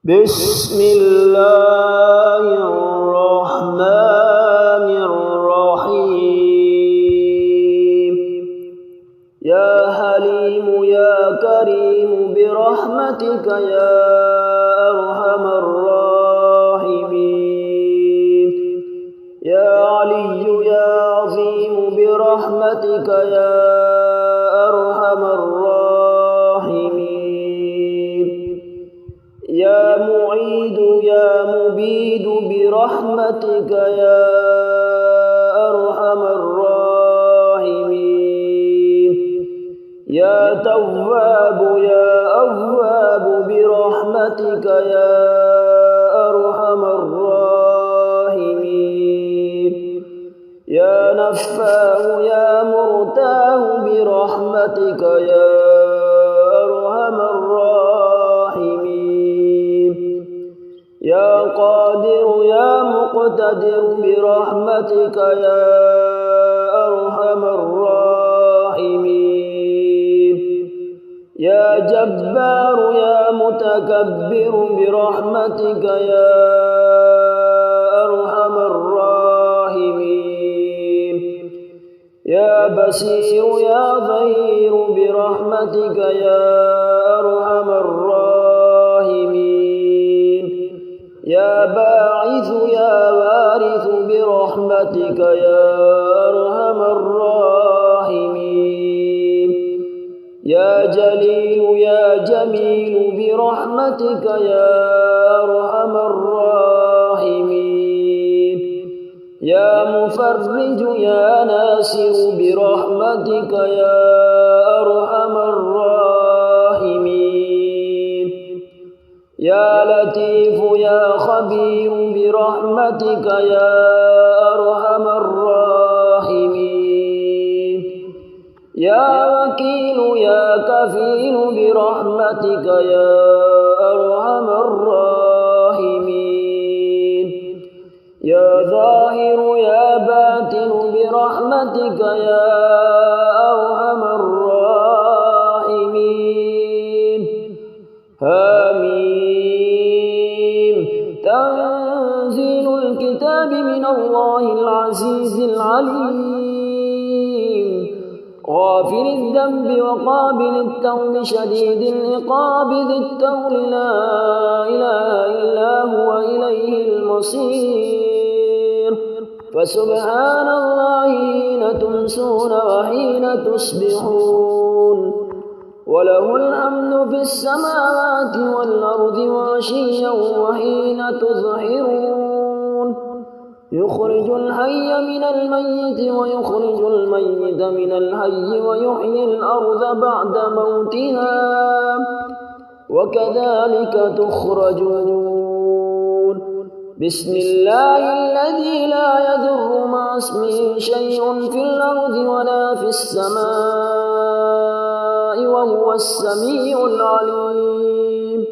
بسم الله الرحمن الرحيم يا حليم يا كريم برحمتك يا أرحم الراحمين يا علي يا عظيم برحمتك يا أرحم الراحمين يا معيد يا مبيد برحمتك يا أرحم الراحمين يا تواب يا أواب برحمتك يا أرحم الراحمين يا نفاه يا مرتاه برحمتك يا أرحم الراحمين يا قادر يا مقتدر برحمتك يا أرحم الراحمين يا جبار يا متكبر برحمتك يا أرحم الراحمين يا بصير يا ظهير برحمتك يا أرحم الراحمين يا باعث يا وارث برحمتك يا أرحم الراحمين يا جليل يا جميل برحمتك يا أرحم الراحمين يا مفرج يا ناصر برحمتك يا أرحم الراحمين يا لطيف يا خبير برحمتك يا أرحم الراحمين يا وكيل يا كفيل برحمتك يا أرحم الراحمين يا ظاهر يا باطن برحمتك يا أرحم الراحمين آمين تنزيل الكتاب من الله العزيز العليم غافر الذنب وقابل التوب شديد العقاب ذي الطول لا إله إلا هو إليه المصير فسبحان الله حين تمسون وحين تصبحون وله الحمد في السماوات والأرض وعشيا وحين تظهرون يخرج الحي من الميت ويخرج الميت من الحي ويحيي الأرض بعد موتها وكذلك تخرجون بسم الله الذي لا يضر مع اسمه شيء في الأرض ولا في السماء وهو السميع العليم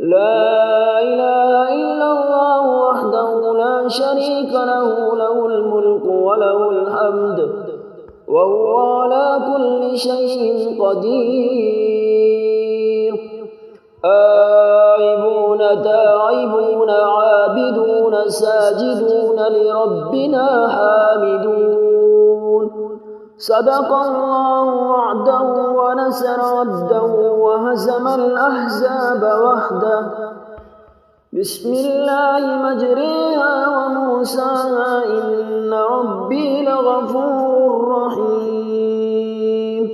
لا إله إلا الله وحده لا شريك له له الملك وله الحمد وهو على كل شيء قدير آيبون تائبون عابدون ساجدون لربنا حامدون صدق الله وعده ونصر عبده وهزم الأحزاب وحده بسم الله مجريها ومرساها إن ربي لغفور رحيم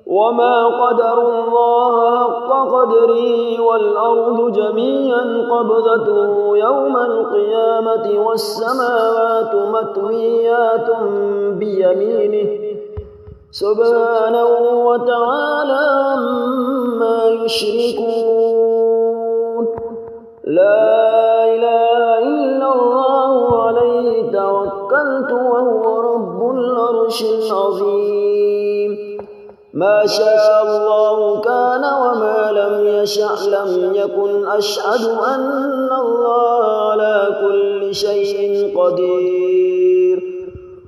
وما قدر الله حق قدره والأرض جميعا قبضته يوم القيامة والسماوات مطويات بيمينه سبحانه وتعالى عما يشركون لا إله إلا الله عليه توكلت وهو رب العرش العظيم ما شاء الله كان وما لم يشأ لم يكن أشهد أن الله على كل شيء قدير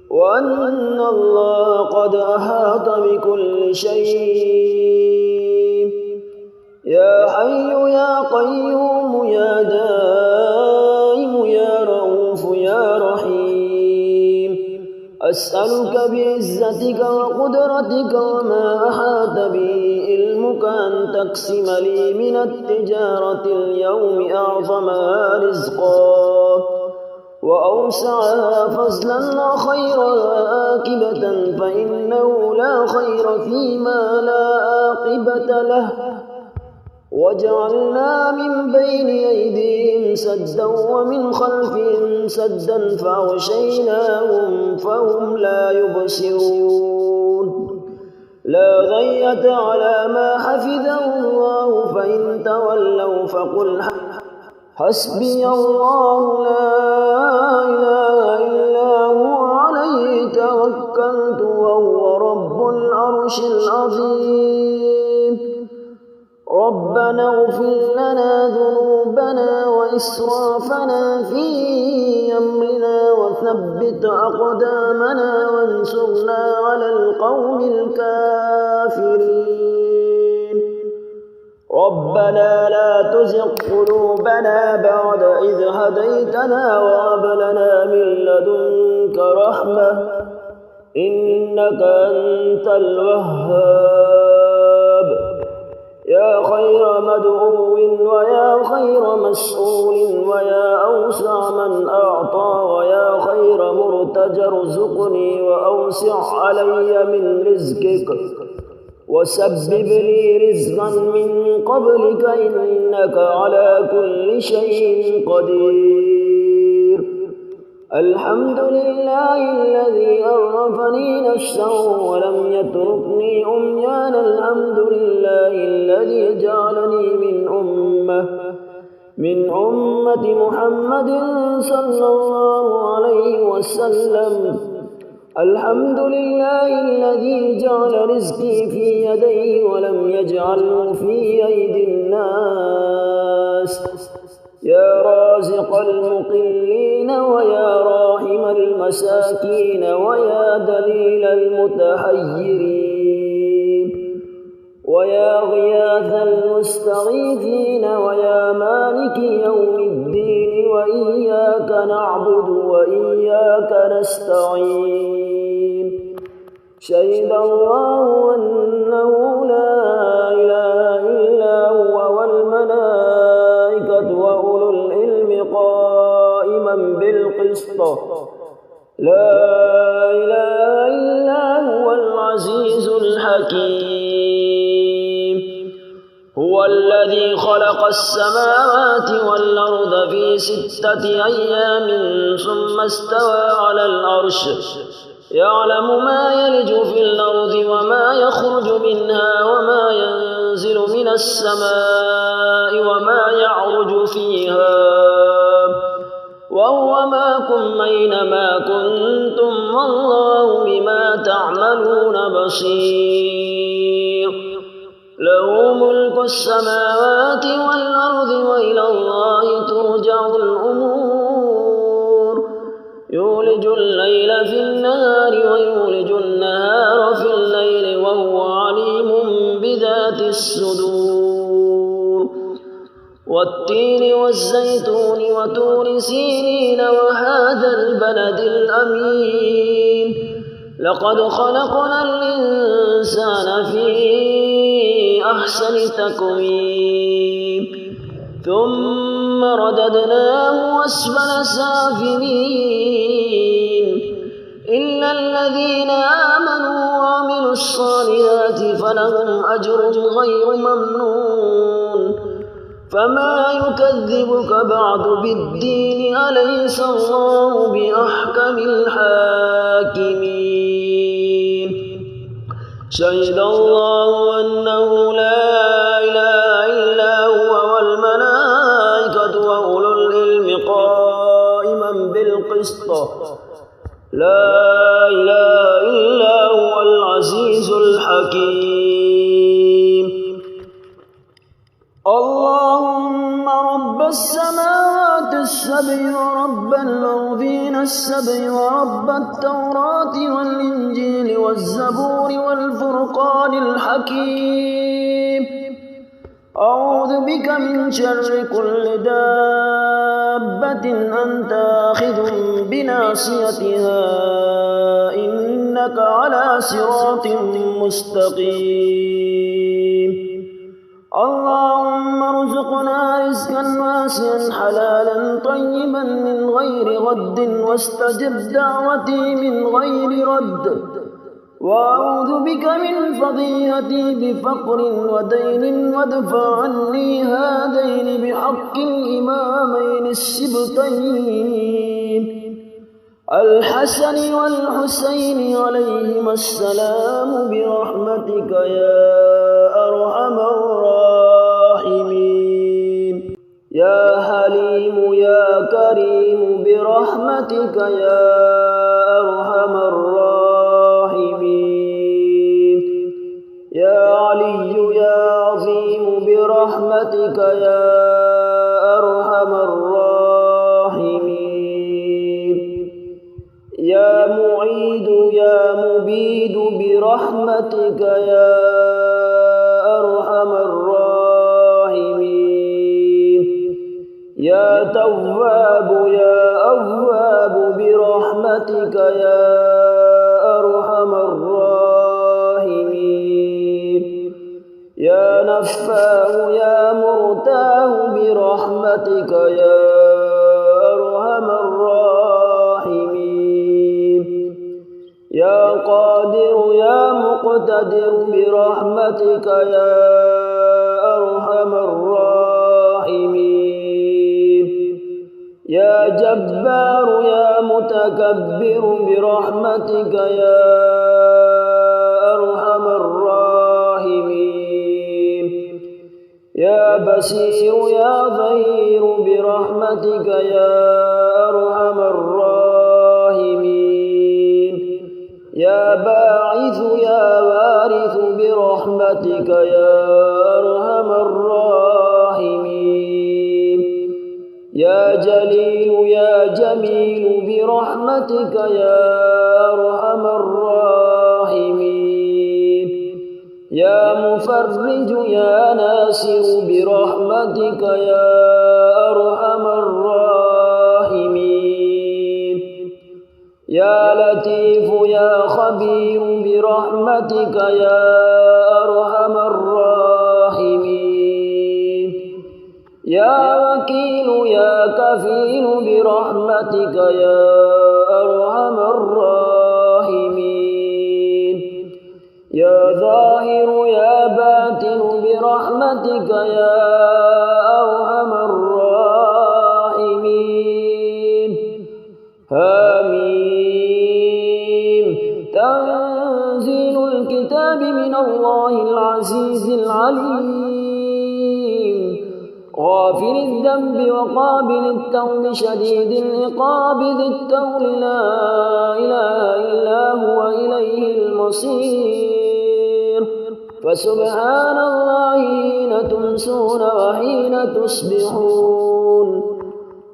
وأن الله قد أحاط بكل شيء يا حي يا قيوم أسألك بعزتك وقدرتك وما أحاط به علمك أن تقسم لي من التجارة اليوم أعظمها رزقا وأوسعها فضلا وخيرها عاقبة، فإنه لا خير فيما لا عاقبة له. وجعلنا من بين أيديهم سدا ومن خلفهم سدا فأغشيناهم فهم لا يبصرون. لا غية على ما حفظه الله، فإن تولوا فقل حسبي الله لا إله إلا هو عليه توكلت وهو رب العرش العظيم. ربنا اغفر لنا ذنوبنا وإسرافنا في أمرنا وثبت أقدامنا وانصرنا على القوم الكافرين. ربنا لا تزغ قلوبنا بعد إذ هديتنا وهب لنا من لدنك رحمة إنك أنت الوهاب. يا خير مدعو ويا خير مسؤول ويا أوسع من أعطى ويا خير مرتجى ارزقني وأوسع علي من رزقك وسبب لي رزقا من قبلك إنك على كل شيء قدير. الحمد لله الذي عرفني نفسه ولم يتركني عميانا. الحمد لله الذي جعلني من أمة محمد صلى الله عليه وسلم. الحمد لله الذي جعل رزقي في يديه ولم يجعله في أيدي الناس. يا رازق المقلين ويا راحم المساكين ويا دليل المتحيرين ويا غياث المستغيثين ويا مالك يوم الدين. وإياك نعبد وإياك نستعين. شهد الله أنه لا إله إلا هو والملائكة وأولو العلم قائما بالقسط. لا إله إلا هو العزيز الحكيم. هو الذي خلق السماوات والأرض في 6 أيام ثم استوى على العرش يعلم ما يلج في الأرض وما يخرج منها وما ينزل من السماء وما يعرج فيها وهو معكم أينما كنتم والله بما تعملون بصير. له ملك السماوات والأرض وإلى الله ترجع الأمور. يولج الليل في النهار ويولج النهار في الليل وهو عليم بذات الصدور. والتين والزيتون وطور سينين وهذا البلد الأمين. لقد خلقنا الإنسان في أحسن تقويم ثم رددناه أسفل سافلين إلا الذين آمنوا وعملوا الصالحات فلهم أجر غير ممنون. فما يكذبك بعد بالدين أليس الله بأحكم الحاكمين. شهد الله أنه لا إله إلا هو والملائكة وأولو العلم قائما بالقسط. لا إله إلا هو العزيز الحكيم. اللهم رب السماوات السبع ورب الأرضين السبع ورب التوراة والإنجيل والزبور والفرقان الحكيم. أعوذ بك من شر كل دابة أنت آخذ بناصيتها إنك على صراط مستقيم اللهم ارزقنا رزقا واسعا حلالا طيبا من غير غد واستجب دعوتي من غير رد وأعوذ بك من فضيحتي بفقر ودين وادفع عني هذين بحق الإمامين السبتين الحسن والحسين عليهما السلام برحمتك يا أرحم الراحمين يا حليم يا كريم برحمتك يا أرحم الراحمين يا علي يا عظيم برحمتك يا أرحم الراحمين يا معيد يا مبيد برحمتك يا أرحم الراحمين يا تواب يا أواب برحمتك يا أرحم الراحمين يا نفاه يا مرتاه برحمتك يا أرحم الراحمين يا قادر يا مقتدر برحمتك يا أرحم الراحمين يا جبار يا متكبر برحمتك يا أرحم الراحمين يا بصير يا ظهير برحمتك يا أرحم الراحمين يا باعث يا وارث برحمتك يا أرحم الراحمين يا جليل يا جميل برحمتك يا أرحم الراحمين يا مفرج يا ناصر برحمتك يا أرحم الراحمين يا لطيف يا خبير برحمتك يا أرحم الراحمين يا وكيل يا كفيل برحمتك يا أرحم الراحمين يا ظاهر يا باطن برحمتك يا أرحم الراحمين آمين تنزيل الكتاب من الله العزيز العليم غافر الذنب وقابل التوب شديد العقاب ذي الطول لا إله إلا هو إليه المصير فسبحان الله حين تمسون وحين تصبحون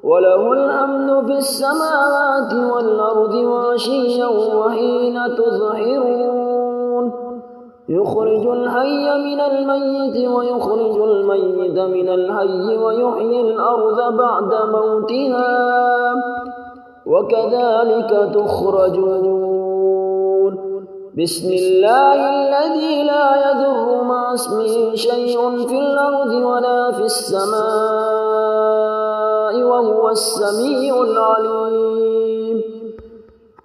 وله الحمد في السماوات والأرض وعشيا وحين تظهرون يخرج الحي من الميت ويخرج الميت من الحي ويحيي الأرض بعد موتها وكذلك تخرجون بسم الله الذي لا يضر مع اسمه شيء في الأرض ولا في السماء وهو السميع العليم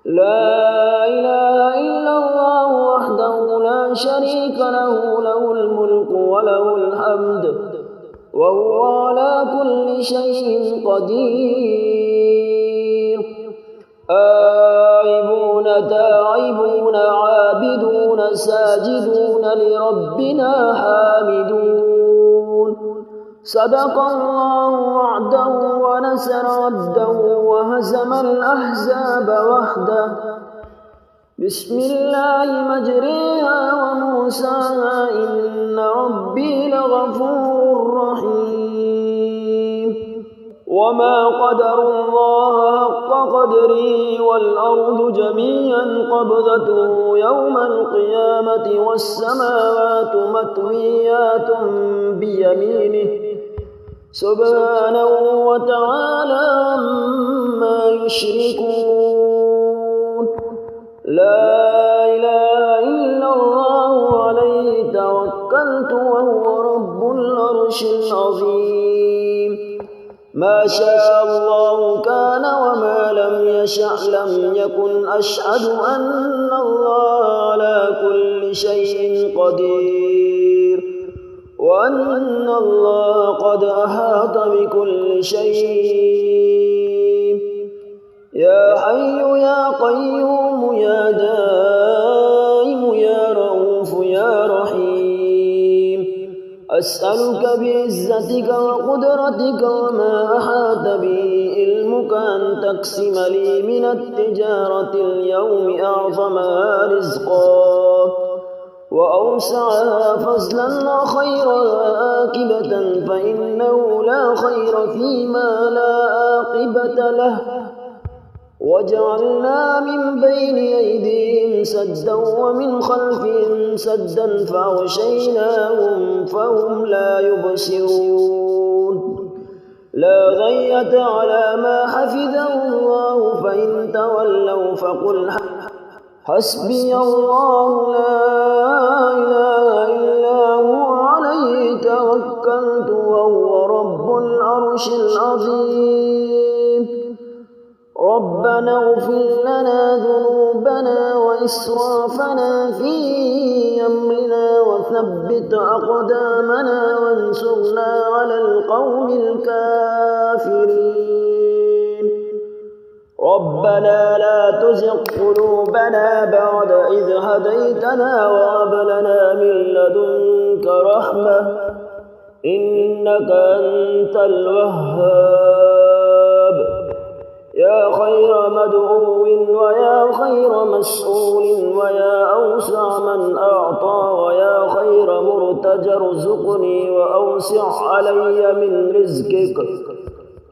لا إله إلا الله وحده لا شريك له له الملك وله الحمد وهو على كل شيء قدير آيبون تائبون عابدون ساجدون لربنا حامدون صدق الله وعده ونصر عبده وهزم الأحزاب وحده بسم الله مجريها وموساها إن ربي لغفور رحيم وما قدروا الله حق قدره والأرض جميعا قبضته يوم القيامة والسماوات مطويات بيمينه سبحانه وتعالى عما يشركون. لا إله إلا الله عليه توكلت وهو رب العرش العظيم. ما شاء الله كان وما لم يشأ لم يكن. أشهد أن الله على كل شيء قدير وأن الله قد أحاط بكل شيء. يا حي يا قيوم يا دائم يا رؤوف يا رحيم. أسألك بعزتك وقدرتك وما أحاط به علمك أن تقسم لي من التجارة اليوم أعظمها رزقا وأوسعها فضلا وخيرها عاقبة فإنه لا خير فيما لا عاقبة له. وجعلنا من بين أيديهم سدا ومن خلفهم سدا فأغشيناهم فهم لا يبصرون. لا غية على ما حفظه الله فإن تولوا فقل حسبي الله لا إله إلا هو عليه توكلت وهو رب العرش العظيم. ربنا اغفر لنا ذنوبنا وإسرافنا في أمرنا وثبت أقدامنا وانصرنا على القوم الكافرين. ربنا لا تزغ قلوبنا بعد إذ هديتنا وهب لنا من لدنك رحمة إنك أنت الوهاب. يا خير مدعو ويا خير مسؤول ويا أوسع من أعطى ويا خير مرتجى ارزقني وأوسع علي من رزقك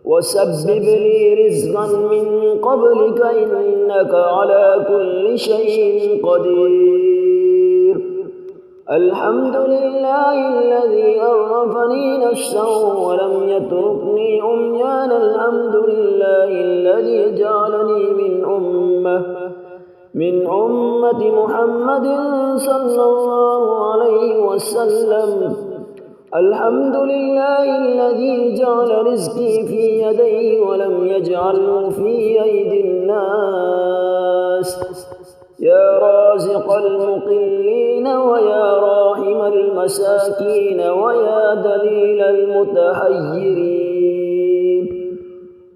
وسبب لي رزقا من قبلك إنك على كل شيء قدير. الحمد لله الذي عرفني نفسه ولم يتركني عميانا. الحمد لله الذي جعلني من أمة محمد صلى الله عليه وسلم. الحمد لله الذي جعل رزقي في يديه ولم يجعله في أيدي الناس. يا رازق المقلين ويا راحم المساكين ويا دليل المتحيرين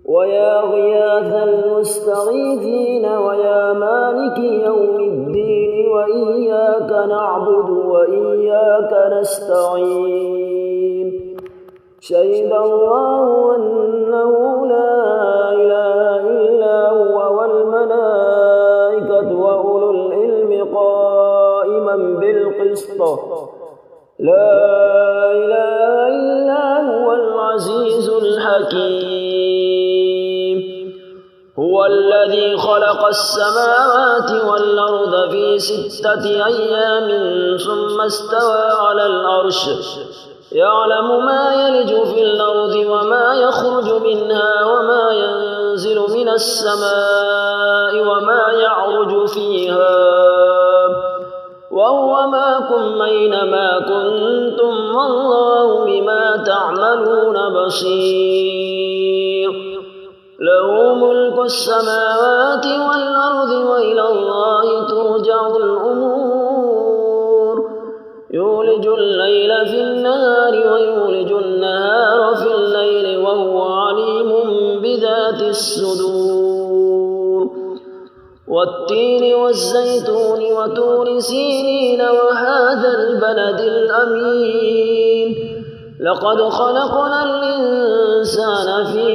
ويا غياث المستغيثين ويا مالك يوم الدين. وإياك نعبد وإياك نستعين. شهد الله أنه لا إله إلا هو والملائكة وأولو العلم قائما بالقسط. لا إله إلا هو العزيز الحكيم. هو الذي خلق السماوات والأرض في 6 أيام ثم استوى على العرش يعلم ما يلج في الأرض وما يخرج منها وما ينزل من السماء وما يعرج فيها وهو معكم أينما كنتم والله بما تعملون بصير. له ملك السماوات والأرض وإلى الله ترجع الأمور. يولج الليل في النهار ويولج النهار في الليل وهو عليم بذات الصدور. والتين والزيتون وطور سينين وهذا البلد الأمين. لقد خلقنا الإنسان في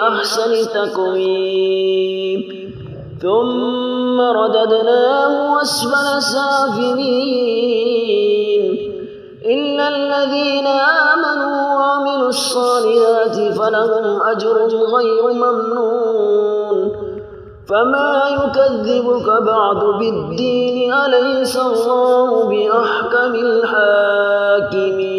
أحسن تقويم ثم رددناه أسفل سافلين. إلا الذين آمنوا وعملوا الصالحات فلهم أجر غير ممنون فما يكذبك بعد بالدين أليس الله بأحكم الحاكمين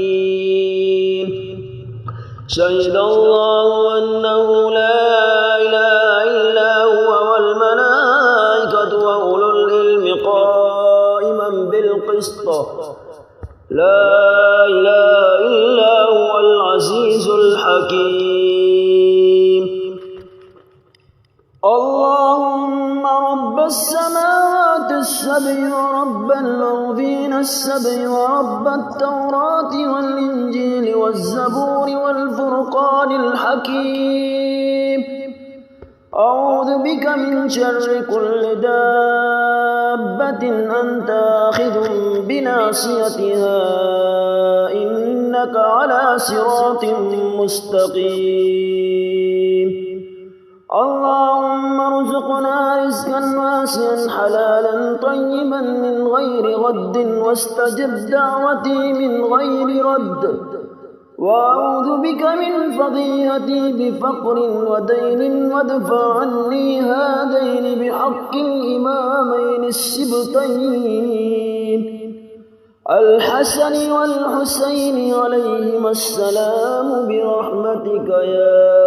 شهد الله أنه لا إله إلا هو والملائكة وأولو العلم قائما بالقسط لا إله إلا هو العزيز الحكيم اللهم رب السماوات السبع ورب الأرضين السبع ورب التوراة والإنجيل والزبور والفرقان الحكيم أعوذ بك من شر كل دابة أنت آخذ بناصيتها إنك على صراط مستقيم اللهم ارزقنا رزقا واسعا حلالا طيبا من غير رد واستجب دعوتي من غير رد وأعوذ بك من فضيحتي بفقر ودين وادفع عني هذين بحق الإمامين السبتين الحسن والحسين عليهما السلام برحمتك يا